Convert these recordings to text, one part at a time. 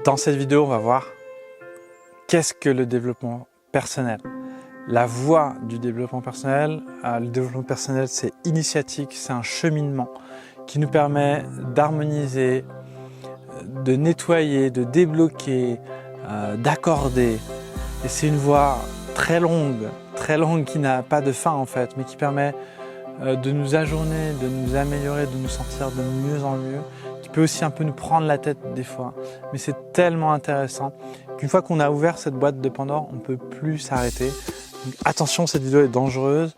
Dans cette vidéo, on va voir qu'est-ce que le développement personnel. La voie du développement personnel, le développement personnel c'est initiatique, c'est un cheminement qui nous permet d'harmoniser, de nettoyer, de débloquer, d'accorder. Et c'est une voie très longue qui n'a pas de fin en fait, mais qui permet de nous ajourner, de nous améliorer, de nous sentir de mieux en mieux, qui peut aussi un peu nous prendre la tête des fois. Mais c'est tellement intéressant qu'une fois qu'on a ouvert cette boîte de Pandore, on ne peut plus s'arrêter. Donc attention, cette vidéo est dangereuse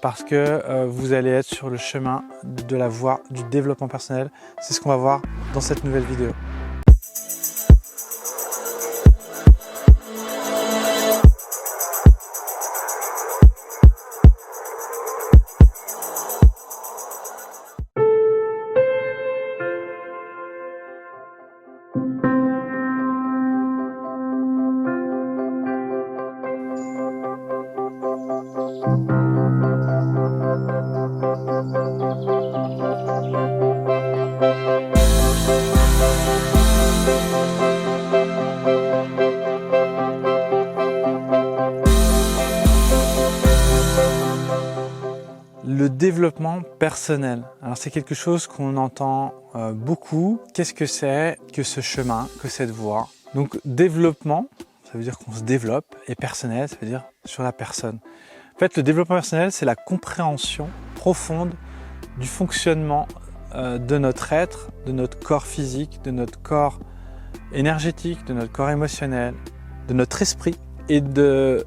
parce que vous allez être sur le chemin de la voie du développement personnel. C'est ce qu'on va voir dans cette nouvelle vidéo. Le développement personnel, alors c'est quelque chose qu'on entend beaucoup. Qu'est-ce que c'est que ce chemin, que cette voie? Donc développement, ça veut dire qu'on se développe, et personnel, ça veut dire sur la personne. En fait, le développement personnel, c'est la compréhension profonde du fonctionnement de notre être, de notre corps physique, de notre corps énergétique, de notre corps émotionnel, de notre esprit, et de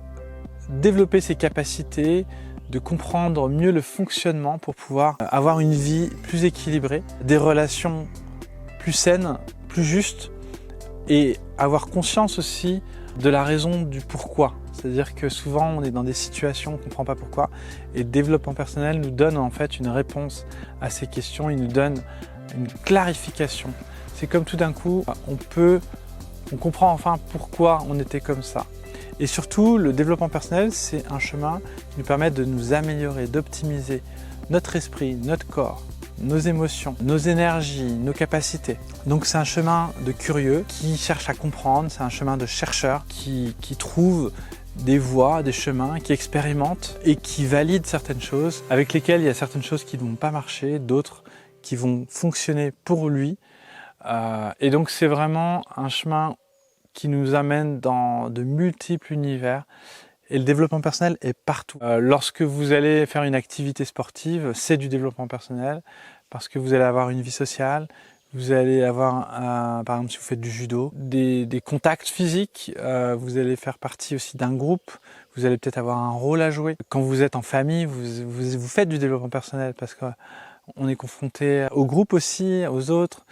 développer ses capacités, de comprendre mieux le fonctionnement pour pouvoir avoir une vie plus équilibrée, des relations plus saines, plus justes, et avoir conscience aussi de la raison du pourquoi. C'est-à-dire que souvent on est dans des situations, on ne comprend pas pourquoi, et le développement personnel nous donne en fait une réponse à ces questions, il nous donne une clarification. C'est comme tout d'un coup, on comprend enfin pourquoi on était comme ça. Et surtout, le développement personnel, c'est un chemin qui nous permet de nous améliorer, d'optimiser notre esprit, notre corps, nos émotions, nos énergies, nos capacités. Donc c'est un chemin de curieux qui cherche à comprendre, c'est un chemin de chercheur qui trouve des voies, des chemins, qui expérimente et qui valide certaines choses, avec lesquelles il y a certaines choses qui ne vont pas marcher, d'autres qui vont fonctionner pour lui. Et donc c'est vraiment un chemin qui nous amène dans de multiples univers, et le développement personnel est partout. Lorsque vous allez faire une activité sportive, c'est du développement personnel, parce que vous allez avoir une vie sociale, vous allez avoir, par exemple si vous faites du judo, des contacts physiques, vous allez faire partie aussi d'un groupe, vous allez peut-être avoir un rôle à jouer. Quand vous êtes en famille, vous faites du développement personnel, parce qu'on est confronté au groupe aussi, aux autres.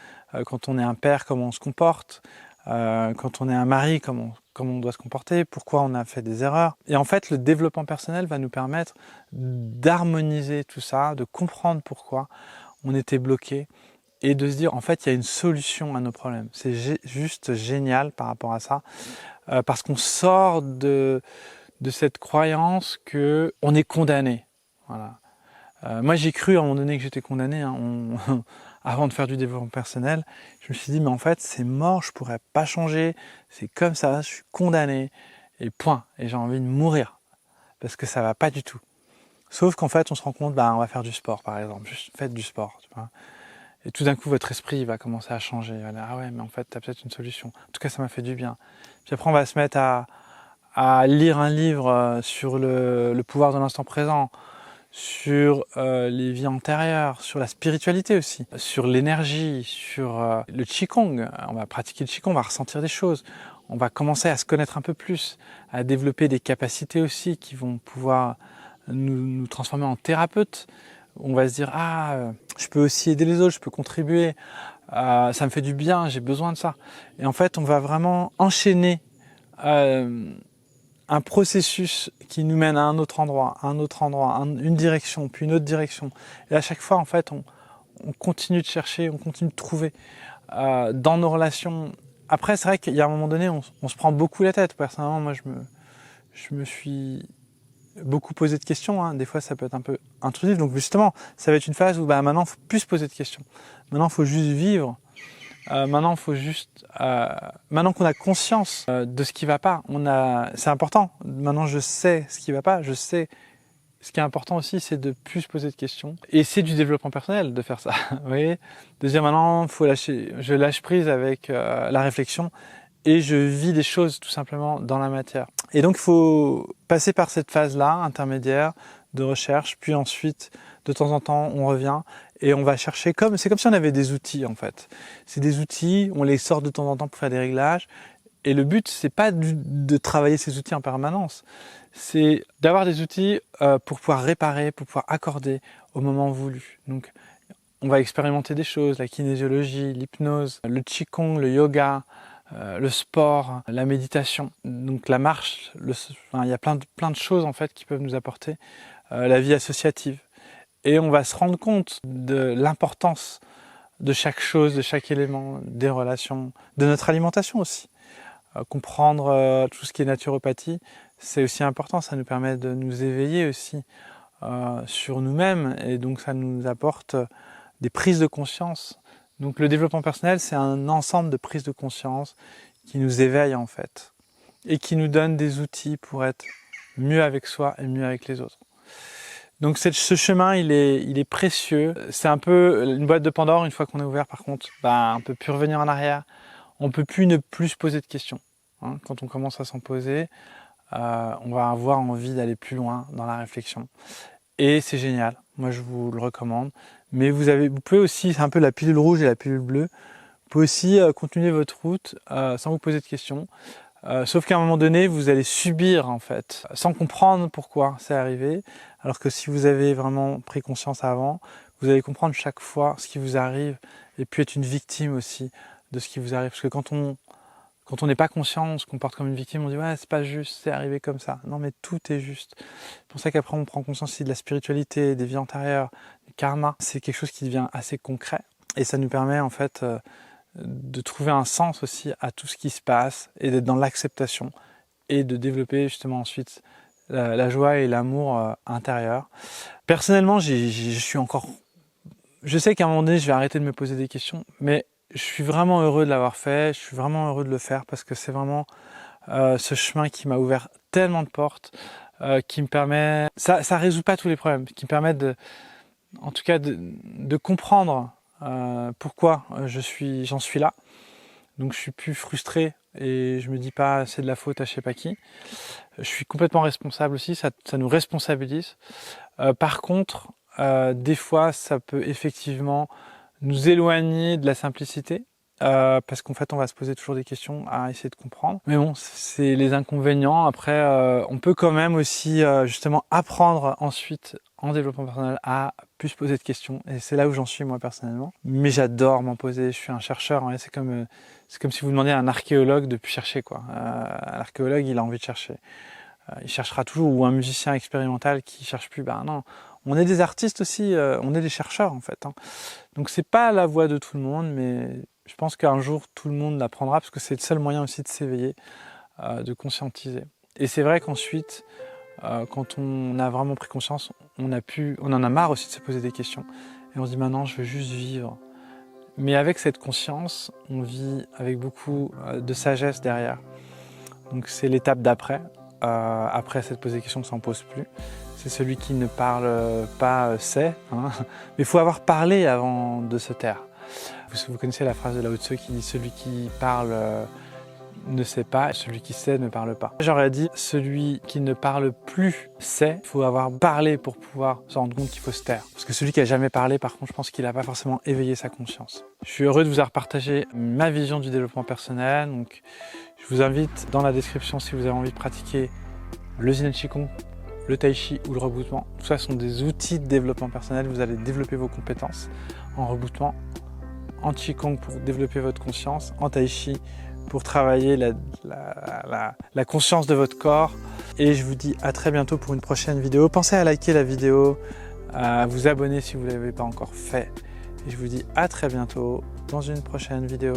Quand on est un père, comment on se comporte. Quand on est un mari, comment on doit se comporter, pourquoi on a fait des erreurs. Et en fait, le développement personnel va nous permettre d'harmoniser tout ça, de comprendre pourquoi on était bloqué et de se dire, en fait, il y a une solution à nos problèmes. C'est juste génial par rapport à ça, parce qu'on sort de cette croyance qu'on est condamné. Voilà. Moi, j'ai cru à un moment donné que j'étais condamné, hein. Avant de faire du développement personnel, je me suis dit, mais en fait, c'est mort, je pourrais pas changer, c'est comme ça, je suis condamné, et point. Et j'ai envie de mourir, parce que ça va pas du tout. Sauf qu'en fait, on se rend compte, on va faire du sport, par exemple, juste faites du sport, tu vois. Et tout d'un coup, votre esprit va commencer à changer. Il va dire, ah ouais, mais en fait, tu as peut-être une solution. En tout cas, ça m'a fait du bien. Puis après, on va se mettre à lire un livre sur le pouvoir de l'instant présent, sur les vies antérieures, sur la spiritualité aussi, sur l'énergie, sur le Qigong. On va pratiquer le Qigong, on va ressentir des choses, on va commencer à se connaître un peu plus, à développer des capacités aussi qui vont pouvoir nous transformer en thérapeute. On va se dire, je peux aussi aider les autres, je peux contribuer, ça me fait du bien, j'ai besoin de ça. Et en fait, on va vraiment enchaîner un processus qui nous mène à un autre endroit, une direction, puis une autre direction. Et à chaque fois, en fait, on continue de chercher, on continue de trouver dans nos relations. Après, c'est vrai qu'il y a un moment donné, on se prend beaucoup la tête. Personnellement, moi, je me suis beaucoup posé de questions, hein. Des fois, ça peut être un peu intrusif. Donc justement, ça va être une phase où maintenant, il ne faut plus se poser de questions. Maintenant, il faut juste vivre Maintenant, il faut juste, maintenant qu'on a conscience de ce qui ne va pas, c'est important. Maintenant, je sais ce qui ne va pas, je sais. Ce qui est important aussi, c'est de plus se poser de questions. Et c'est du développement personnel de faire ça. Vous voyez, de dire maintenant, faut lâcher. Je lâche prise avec la réflexion et je vis des choses tout simplement dans la matière. Et donc, il faut passer par cette phase-là, intermédiaire, de recherche, puis ensuite, de temps en temps, on revient et on va chercher c'est comme si on avait des outils en fait. C'est des outils, on les sort de temps en temps pour faire des réglages. Et le but, c'est pas de travailler ces outils en permanence. C'est d'avoir des outils pour pouvoir réparer, pour pouvoir accorder au moment voulu. Donc, on va expérimenter des choses, la kinésiologie, l'hypnose, le qigong, le yoga, le sport, la méditation, donc la marche. Il y a plein de choses en fait qui peuvent nous apporter la vie associative. Et on va se rendre compte de l'importance de chaque chose, de chaque élément, des relations, de notre alimentation aussi. Comprendre tout ce qui est naturopathie, c'est aussi important, ça nous permet de nous éveiller aussi sur nous-mêmes et donc ça nous apporte des prises de conscience. Donc le développement personnel, c'est un ensemble de prises de conscience qui nous éveille en fait et qui nous donne des outils pour être mieux avec soi et mieux avec les autres. Donc ce chemin, il est précieux. C'est un peu une boîte de Pandore, une fois qu'on est ouvert par contre, on ne peut plus revenir en arrière. On ne peut plus ne plus se poser de questions. Quand on commence à s'en poser, on va avoir envie d'aller plus loin dans la réflexion. Et c'est génial, moi je vous le recommande. Mais vous pouvez aussi, c'est un peu la pilule rouge et la pilule bleue, vous pouvez aussi continuer votre route sans vous poser de questions. Sauf qu'à un moment donné, vous allez subir en fait, sans comprendre pourquoi c'est arrivé. Alors que si vous avez vraiment pris conscience avant, vous allez comprendre chaque fois ce qui vous arrive et puis être une victime aussi de ce qui vous arrive. Parce que quand on n'est pas conscient, on se comporte comme une victime, on dit ouais c'est pas juste, c'est arrivé comme ça. Non mais tout est juste. C'est pour ça qu'après on prend conscience aussi de la spiritualité, des vies antérieures, du karma. C'est quelque chose qui devient assez concret et ça nous permet en fait de trouver un sens aussi à tout ce qui se passe et d'être dans l'acceptation et de développer justement ensuite la joie et l'amour intérieur. Personnellement, je sais qu'à un moment donné je vais arrêter de me poser des questions, mais je suis vraiment heureux de l'avoir fait, je suis vraiment heureux de le faire parce que c'est vraiment ce chemin qui m'a ouvert tellement de portes, qui me permet, ça résout pas tous les problèmes, qui me permet en tout cas de comprendre pourquoi j'en suis là. Donc je suis plus frustré et je me dis pas c'est de la faute à je sais pas qui. Je suis complètement responsable aussi, ça nous responsabilise. Par contre, des fois ça peut effectivement nous éloigner de la simplicité parce qu'en fait on va se poser toujours des questions à essayer de comprendre. Mais bon, c'est les inconvénients. Après, on peut quand même aussi justement apprendre ensuite en développement personnel à plus se poser de questions. Et c'est là où j'en suis moi personnellement. Mais j'adore m'en poser, je suis un chercheur. C'est comme si vous demandiez à un archéologue de plus chercher quoi. L'archéologue il a envie de chercher. Il cherchera toujours, ou un musicien expérimental qui cherche plus, non. On est des artistes aussi, on est des chercheurs en fait. Donc c'est pas la voie de tout le monde, mais je pense qu'un jour tout le monde l'apprendra parce que c'est le seul moyen aussi de s'éveiller, de conscientiser. Et c'est vrai qu'ensuite, quand on a vraiment pris conscience, on en a marre aussi de se poser des questions. Et on se dit maintenant je veux juste vivre. Mais avec cette conscience, on vit avec beaucoup de sagesse derrière. Donc c'est l'étape d'après. Après cette poser des questions, on ne s'en pose plus. C'est celui qui ne parle pas sait. Mais il faut avoir parlé avant de se taire. Vous connaissez la phrase de Lao Tzu qui dit « Celui qui parle ne sait pas, et celui qui sait ne parle pas ». J'aurais dit « Celui qui ne parle plus sait ». Il faut avoir parlé pour pouvoir se rendre compte qu'il faut se taire. Parce que celui qui n'a jamais parlé, par contre, je pense qu'il n'a pas forcément éveillé sa conscience. Je suis heureux de vous avoir partagé ma vision du développement personnel. Donc, je vous invite dans la description si vous avez envie de pratiquer le Yin Qigong, le Tai Chi ou le rebootement. Tout ça sont des outils de développement personnel. Vous allez développer vos compétences en rebootement, en Qigong pour développer votre conscience, en Tai Chi pour travailler la conscience de votre corps. Et je vous dis à très bientôt pour une prochaine vidéo. Pensez à liker la vidéo, à vous abonner si vous ne l'avez pas encore fait. Et je vous dis à très bientôt dans une prochaine vidéo.